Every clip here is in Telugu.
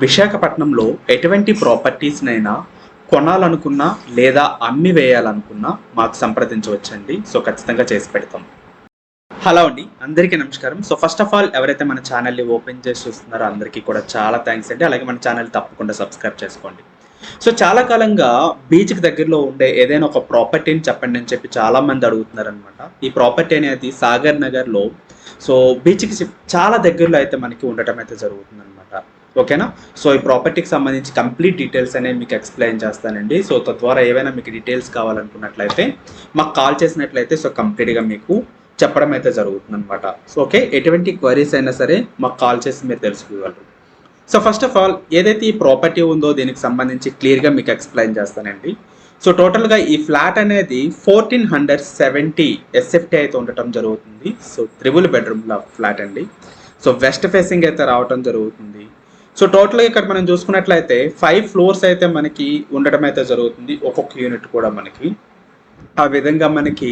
విశాఖపట్నంలో ఎటువంటి ప్రాపర్టీస్‌నైనా కొనాలనుకున్నా, లేదా అమ్మి వేయాలనుకున్నా మాకు సంప్రదించవచ్చండి. సో, ఖచ్చితంగా చేసి పెడతాం. హలో అండి. అందరికీ నమస్కారం. సో, ఫస్ట్ ఆఫ్ ఆల్ ఎవరైతే మన ఛానెల్‌ని ఓపెన్ చేసి చూస్తున్నారో అందరికీ కూడా చాలా థాంక్స్ అండి. అలాగే మన ఛానెల్ తప్పకుండా సబ్స్క్రైబ్ చేసుకోండి. సో, చాలా కాలంగా బీచ్‌కి దగ్గరలో ఉండే ఏదైనా ఒక ప్రాపర్టీని చెప్పండి అని చెప్పి చాలామంది అడుగుతున్నారనమాట. ఈ ప్రాపర్టీ అనేది సాగర్ నగర్‌లో సో, బీచ్‌కి చాలా దగ్గరలో అయితే మనకి ఉండటం అయితే జరుగుతుందనమాట. ఓకేనా? సో, ఈ ప్రాపర్టీకి సంబంధించి కంప్లీట్ డీటెయిల్స్ అనేవి మీకు ఎక్స్‌ప్లెయిన్ చేస్తానండి. సో, తద్వారా ఏవైనా మీకు డీటెయిల్స్ కావాలనుకున్నట్లయితే మాకు కాల్ చేసినట్లయితే సో, కంప్లీట్‌గా మీకు చెప్పడం అయితే జరుగుతుందనమాట. So, okay. ఎటువంటి క్వెరీస్ అయినా సరే మాకు కాల్ చేసి మీరు తెలుసుకోగలరు. సో, ఫస్ట్ ఆఫ్ ఆల్ ఏదైతే ఈ ప్రాపర్టీ ఉందో దీనికి సంబంధించి క్లియర్‌గా మీకు ఎక్స్‌ప్లెయిన్ చేస్తానండి. సో, టోటల్‌గా ఈ ఫ్లాట్ అనేది 1470 ఎస్ఎఫ్‌టీ అయితే ఉండటం జరుగుతుంది. సో, త్రిబుల్ బెడ్‌రూమ్‌ల ఫ్లాట్ అండి. సో, వెస్ట్ ఫేసింగ్ అయితే రావటం జరుగుతుంది. సో, టోటల్‌గా ఇక్కడ మనం చూసుకున్నట్లయితే 5 ఫ్లోర్స్ అయితే మనకి ఉండటం అయితే జరుగుతుంది. ఒక్కొక్క యూనిట్ కూడా మనకి. ఆ విధంగా మనకి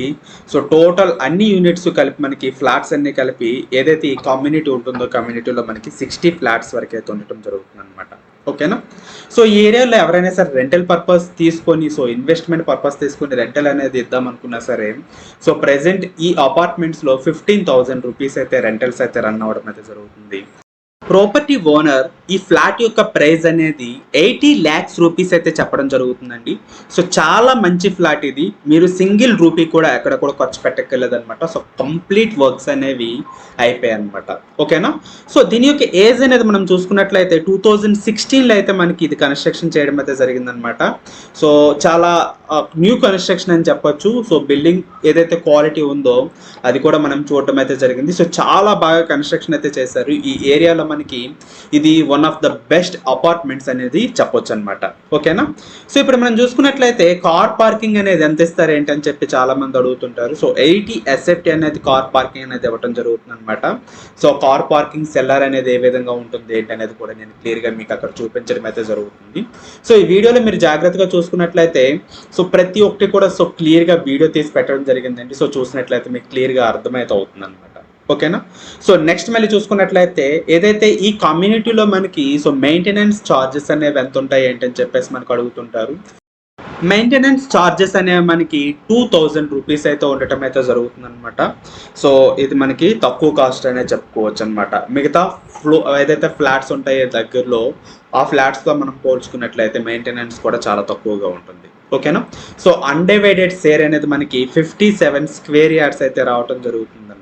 సో, టోటల్ అన్ని యూనిట్స్ కలిపి మనకి ఫ్లాట్స్ అన్నీ కలిపి ఏదైతే ఈ కమ్యూనిటీ ఉంటుందో కమ్యూనిటీలో మనకి 60 ఫ్లాట్స్ వరకైతే ఉండటం జరుగుతుందనమాట. ఓకేనా? సో, ఈ ఏరియాలో ఎవరైనా సరే రెంటల్ పర్పస్ తీసుకొని సో, ఇన్వెస్ట్‌మెంట్ పర్పస్ తీసుకొని రెంటల్ అనేది ఇద్దామనుకున్నా సరే సో, ప్రెజెంట్ ఈ అపార్ట్మెంట్స్‌లో 15,000 రూపీస్ అయితే రెంటల్స్ అయితే రన్ అవ్వడం అయితే జరుగుతుంది. ప్రాపర్టీ ఓనర్ ఈ ఫ్లాట్ యొక్క ప్రైస్ అనేది 80 lakhs రూపీస్ అయితే చెప్పడం జరుగుతుందండి. సో, చాలా మంచి ఫ్లాట్ ఇది. మీరు సింగిల్ రూపీ కూడా ఎక్కడ కూడా ఖర్చు పెట్టక్కర్లేదనమాట. సో, కంప్లీట్ వర్క్స్ అనేవి అయిపోయాయన్నమాట. ఓకేనా? సో, దీని యొక్క ఏజ్ అనేది మనం చూసుకున్నట్లయితే 2016లో అయితే మనకి ఇది కన్‌స్ట్రక్షన్ చేయడం అయితే జరిగిందనమాట. సో, చాలా న్యూ కన్‌స్ట్రక్షన్ అని చెప్పొచ్చు. సో, బిల్డింగ్ ఏదైతే క్వాలిటీ ఉందో అది కూడా మనం చూడటం అయితే జరిగింది. సో, చాలా బాగా కన్‌స్ట్రక్షన్ అయితే చేశారు. ఈ ఏరియాలో మనకి ఇది one of the best apartments అనేది చెప్పొచ్చు అనమాట. ఓకేనా? సో, ఇప్పుడు మనం చూసుకున్నట్లయితే కార్ పార్కింగ్ అనేది ఎంత ఇస్తారు ఏంటని చెప్పి చాలా మంది అడుగుతుంటారు. సో, 80 ఎస్ఎఫ్టీ అనేది కార్ పార్కింగ్ అనేది ఇవ్వడం జరుగుతుంది అనమాట. సో, కార్ పార్కింగ్ సెల్లర్ అనేది ఏ విధంగా ఉంటుంది ఏంటి అనేది కూడా నేను క్లియర్‌గా మీకు అక్కడ చూపించడం అయితే జరుగుతుంది. సో, ఈ వీడియోలో మీరు జాగ్రత్తగా చూసుకున్నట్లయితే సో, ప్రతి ఒక్కటి కూడా సో, క్లియర్‌గా వీడియో తీసి పెట్టడం జరిగిందండి. సో, చూసినట్లయితే మీకు క్లియర్‌గా అర్థమైతే అవుతుందన్నమాట. ఓకేనా? సో, నెక్స్ట్ మళ్ళీ చూసుకున్నట్లయితే ఏదైతే ఈ కమ్యూనిటీలో మనకి సో, మెయింటెనెన్స్ చార్జెస్ అనేవి ఎంత ఉంటాయి ఏంటని చెప్పేసి మనకు అడుగుతుంటారు. మెయింటెనెన్స్ చార్జెస్ అనేవి మనకి 2000 రూపీస్ అయితే ఉండటం అయితే జరుగుతుందనమాట. సో, ఇది మనకి తక్కువ కాస్ట్ అనే చెప్పుకోవచ్చు అనమాట. మిగతా ఏదైతే ఫ్లాట్స్ ఉంటాయో దగ్గరలో ఆ ఫ్లాట్స్‌తో మనం పోల్చుకున్నట్లయితే మెయింటెనెన్స్ కూడా చాలా తక్కువగా ఉంటుంది. ఓకేనా? సో, అన్‌డివైడెడ్ షేర్ అనేది మనకి 57 స్క్వేర్ యార్డ్స్ అయితే రావటం జరుగుతుందనమాట.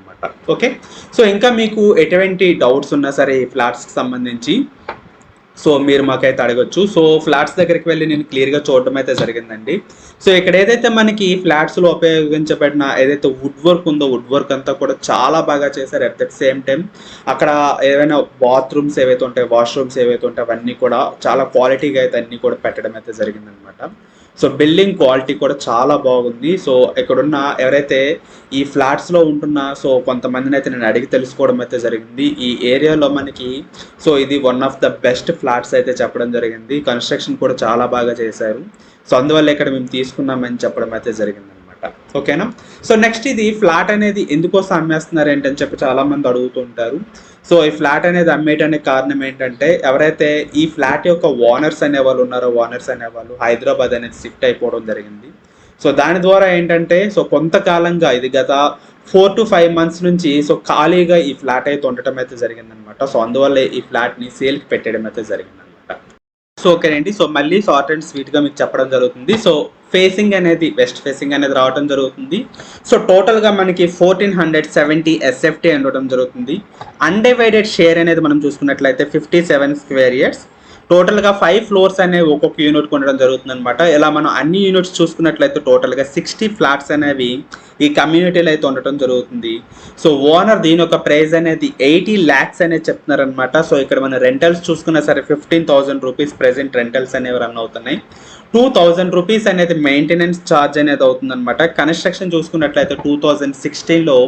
ఓకే. సో, ఇంకా మీకు ఎటువంటి డౌట్స్ ఉన్నా సరే ఈ ఫ్లాట్స్‌కి సంబంధించి సో, మీరు మాకైతే అడగొచ్చు. సో, ఫ్లాట్స్ దగ్గరికి వెళ్లి నేను క్లియర్‌గా చూడడం అయితే జరిగిందండి. సో, ఇక్కడ ఏదైతే మనకి ఫ్లాట్స్‌లో ఉపయోగించబడిన ఏదైతే వుడ్ వర్క్ ఉందో వుడ్ వర్క్ అంతా కూడా చాలా బాగా చేశారు. అట్ దట్ సేమ్ టైమ్ అక్కడ ఏవైనా బాత్రూమ్స్ ఏవైతే ఉంటాయో వాష్‌రూమ్స్ ఏవైతే ఉంటాయో అవన్నీ కూడా చాలా క్వాలిటీగా అయితే అన్నీ కూడా పెట్టడం అయితే జరిగిందనమాట. సో, బిల్డింగ్ క్వాలిటీ కూడా చాలా బాగుంది. సో, ఇక్కడున్న ఎవరైతే ఈ ఫ్లాట్స్‌లో ఉంటున్న సో, కొంతమందినైతే నేను అడిగి తెలుసుకోవడం అయితే జరిగింది. ఈ ఏరియాలో మనకి సో, ఇది one of the best flats అయితే చెప్పడం జరిగింది. కన్‌స్ట్రక్షన్ కూడా చాలా బాగా చేశారు. సో, అందువల్ల ఇక్కడ మేము తీసుకున్నామని చెప్పడం అయితే జరిగిందనమాట. ఓకేనా? సో, నెక్స్ట్ ఇది ఫ్లాట్ అనేది ఎందుకోసం అమ్మేస్తున్నారు ఏంటని చెప్పి చాలామంది అడుగుతుంటారు. సో, ఈ ఫ్లాట్ అనేది అమ్మేయడానికి కారణం ఏంటంటే ఎవరైతే ఈ ఫ్లాట్ యొక్క ఓనర్స్ అనేవాళ్ళు ఉన్నారో ఓనర్స్ అనేవాళ్ళు హైదరాబాద్ అనేది షిఫ్ట్ అయిపోవడం జరిగింది. సో, దాని ద్వారా ఏంటంటే సో, కొంతకాలంగా ఇది గత 4-5 మంత్స్ నుంచి సో, ఖాళీగా ఈ ఫ్లాట్ అయితే ఉండటం అయితే జరిగిందనమాట. సో, అందువల్లే ఈ ఫ్లాట్‌ని సేల్‌కి పెట్టేయడం అయితే జరిగిందనమాట. సో, ఓకేనండి. సో, మళ్ళీ షార్ట్ అండ్ స్వీట్‌గా మీకు చెప్పడం జరుగుతుంది. సో, ఫేసింగ్ అనేది వెస్ట్ ఫేసింగ్ అనేది రావడం జరుగుతుంది. సో, టోటల్‌గా మనకి 1470 ఎస్ఎఫ్టీ ఉండటం జరుగుతుంది. అన్‌డివైడెడ్ షేర్ అనేది మనం చూసుకున్నట్లయితే 57 స్క్వేర్ యార్డ్స్. టోటల్‌గా 5 ఫ్లోర్స్ అనేవి ఒక్కొక్క యూనిట్‌కి ఉండడం జరుగుతుందనమాట. ఇలా మనం అన్ని యూనిట్స్ చూసుకున్నట్లయితే టోటల్‌గా 60 ఫ్లాట్స్ అనేవి ఈ కమ్యూనిటీలో అయితే ఉండటం జరుగుతుంది. సో, ఓనర్ దీని యొక్క ప్రైస్ అనేది 80 lakhs అనేది చెప్తున్నారనమాట. సో, ఇక్కడ మనం రెంటల్స్ చూసుకున్నా సరే 15,000 రూపీస్ ప్రెజెంట్ రెంటల్స్ అనేవి రన్ అవుతున్నాయి. 2000 రూపీస్ అనేది మెయింటెనెన్స్ ఛార్జ్ అనేది అవుతుందనమాట. కన్‌స్ట్రక్షన్ చూసుకున్నట్లయితే 2016లో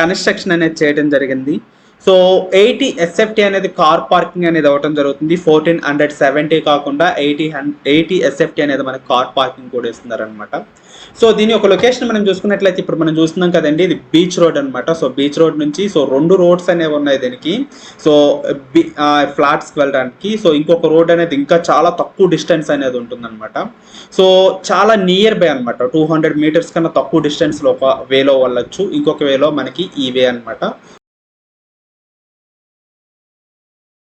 కన్‌స్ట్రక్షన్ అనేది చేయడం జరిగింది. సో 80 ఎస్ఎఫ్టీ అనేది కార్ పార్కింగ్ అనేది అవ్వటం జరుగుతుంది. 1470 కాకుండా 80 ఎస్ఎఫ్టీ అనేది మనకి కార్ పార్కింగ్ కూడా ఇస్తున్నారనమాట. సో దీని ఒక లొకేషన్ మనం చూసుకున్నట్లయితే ఇప్పుడు మనం చూస్తున్నాం కదండి, ఇది బీచ్ రోడ్ అనమాట. సో బీచ్ రోడ్ నుంచి సో 2 రోడ్స్ అనేవి ఉన్నాయి దీనికి. సో ఫ్లాట్స్కి వెళ్ళడానికి. సో ఇంకొక రోడ్ అనేది ఇంకా చాలా తక్కువ డిస్టెన్స్ అనేది ఉంటుందన్నమాట. సో చాలా నియర్ బై అనమాట. 200 మీటర్స్ కన్నా తక్కువ డిస్టెన్స్లో ఒక వేలో వెళ్ళొచ్చు, ఇంకొక వేలో మనకి ఈ వే అనమాట.